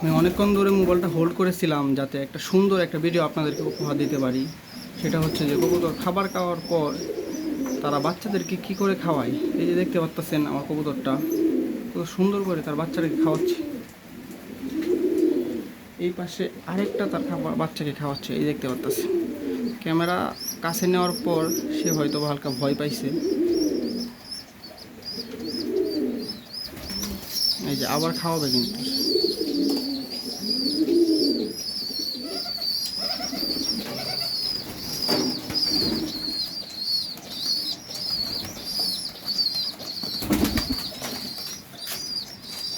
আমি অনেকক্ষণ ধরে মোবাইলটা হোল্ড করেছিলাম যাতে একটা সুন্দর একটা ভিডিও আপনাদেরকে উপহার দিতে পারি। সেটা হচ্ছে যে কবুতর খাবার খাওয়ার পর তারা বাচ্চাদেরকে কি করে খাওয়ায়। এই যে দেখতে পাচ্ছেন আমার কবুতরটা কত সুন্দর করে তার বাচ্চাটাকে খাওয়াচ্ছে। এই পাশে আরেকটা তার খাবার বাচ্চাকে খাওয়াচ্ছে, এই দেখতে পাচ্ছেন। ক্যামেরা কাছে নেওয়ার পর সে হয়তো হালকা ভয় পাইছে। এই যে আবার খাওয়াবে কিন্তু।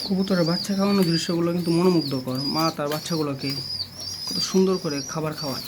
কবুতরের বাচ্চা খাওয়ানোর দৃশ্যগুলো কিন্তু মনোমুগ্ধকর। মা তার বাচ্চাগুলোকে কত সুন্দর করে খাবার খাওয়ায়।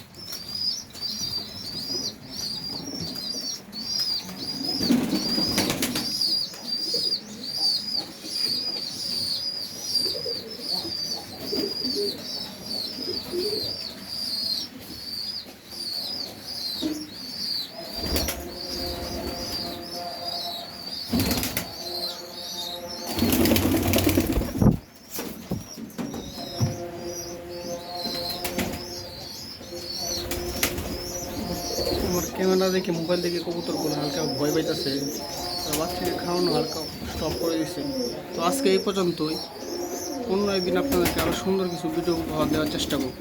আমার ক্যামেরা দেখে মোবাইল দেখে কবুতরগুলো হালকা ভয় পাইতেছে। তার বাচ্চাকে খাওয়ানো হালকা স্টপ করে দিচ্ছে। তো আজকে এই পর্যন্তই। অন্য একদিন আপনাদেরকে আরও সুন্দর কিছু ভিডিও উপহার দেওয়ার চেষ্টা করব।